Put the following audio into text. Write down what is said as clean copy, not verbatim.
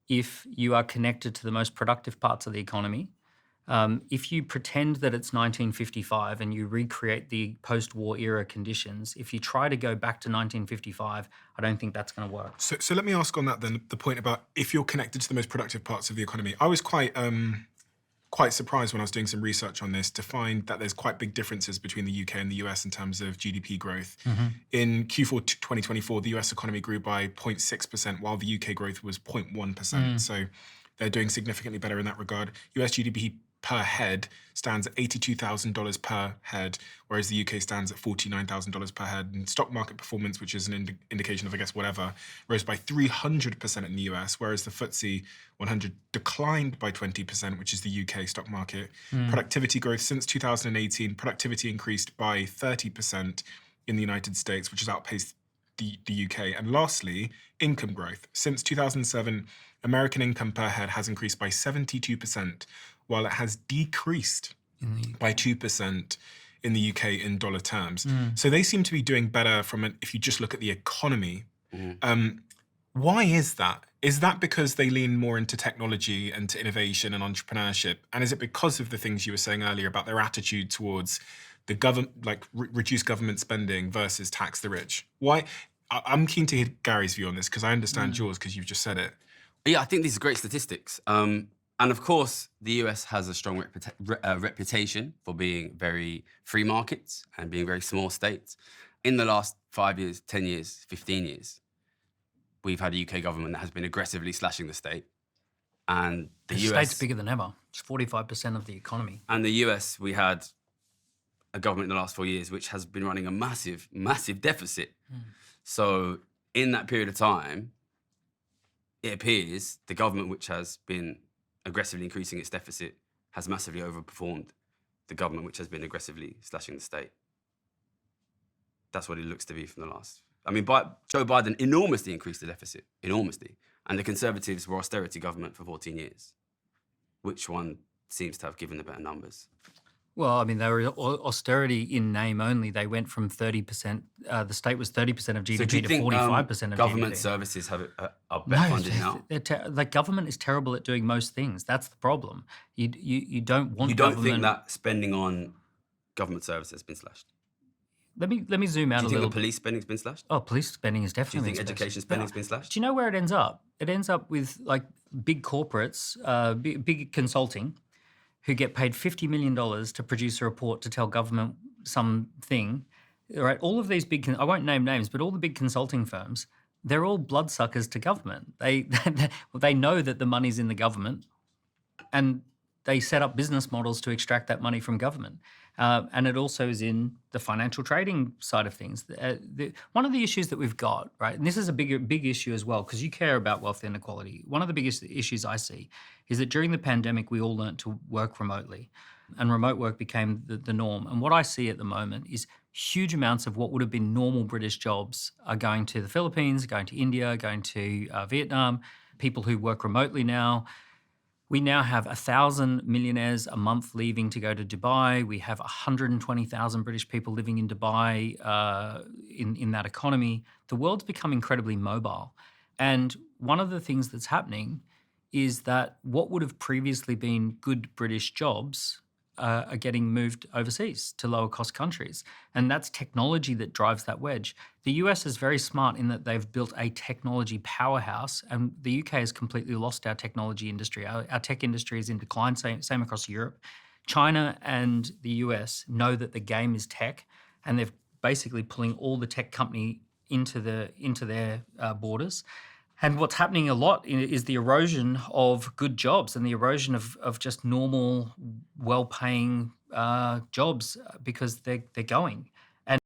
if you are connected to the most productive parts of the economy. If you pretend that it's 1955 and you recreate the post-war era conditions, if you try to go back to 1955, I don't think that's going to work. So let me ask on that then, the point about if you're connected to the most productive parts of the economy. I was quite surprised when I was doing some research on this to find that there's quite big differences between the UK and the US in terms of GDP growth. In Q4 2024, the US economy grew by 0.6%, while the UK growth was 0.1%. So they're doing significantly better in that regard. US GDP per head stands at $82,000 per head, whereas the UK stands at $49,000 per head. And stock market performance, which is an indication of, I guess, whatever, rose by 300% in the US, whereas the FTSE 100 declined by 20%, which is the UK stock market. Productivity growth since 2018, productivity increased by 30% in the United States, which has outpaced the UK. And lastly, income growth. Since 2007, American income per head has increased by 72%, while it has decreased by 2% in the UK in dollar terms. So they seem to be doing better if you just look at the economy. Why is that? Is that because they lean more into technology and to innovation and entrepreneurship? And is it because of the things you were saying earlier about their attitude towards the government, like reduce government spending versus tax the rich? Why? I'm keen to hear Gary's view on this because I understand yours because you've just said it. Yeah, I think these are great statistics. And of course, the US has a strong reputation for being very free markets and being very small states. In the last 5 years, 10 years, 15 years, we've had a UK government that has been aggressively slashing the state. And the US... state's bigger than ever. It's 45% of the economy. And the US, we had a government in the last 4 years which has been running a massive, massive deficit. So in that period of time, it appears the government which has been aggressively increasing its deficit has massively overperformed the government which has been aggressively slashing the state. That's what it looks to be from the last. I mean, Joe Biden enormously increased the deficit, enormously. And the Conservatives were austerity government for 14 years. Which one seems to have given the better numbers? Well, I mean, they were austerity in name only. They went from 30%, the state was 30% of GDP So do you to think 45% of government GDP. services are better funded now? The government is terrible at doing most things. That's the problem. You don't want You don't government... think that spending on government services has been slashed? Let me zoom out a Do you little. think the police spending's been slashed? Oh, police spending is Do you definitely think slashed. education spending's been slashed? Do you know where it ends up? It ends up with like big corporates, big consulting, who get paid $50 million to produce a report to tell government something. Right? All of these I won't name names, but all the big consulting firms, they're all bloodsuckers to government. They know that the money's in the government, and they set up business models to extract that money from government. And it also is in the financial trading side of things. One of the issues that we've got, right, and this is a big issue as well, because you care about wealth inequality. One of the biggest issues I see is that during the pandemic, we all learned to work remotely, and remote work became the norm. And what I see at the moment is huge amounts of what would have been normal British jobs are going to the Philippines, going to India, going to Vietnam, people who work remotely now. We now have 1,000 millionaires a month leaving to go to Dubai. We have 120,000 British people living in Dubai in that economy. The world's become incredibly mobile. And one of the things that's happening is that what would have previously been good British jobs are getting moved overseas to lower cost countries. And that's technology that drives that wedge. The US is very smart in that they've built a technology powerhouse, and the UK has completely lost our technology industry. Our tech industry is in decline, same across Europe. China and the US know that the game is tech, and they're basically pulling all the tech company into their borders. And what's happening a lot is the erosion of good jobs and the erosion of just normal, well-paying jobs because they're going.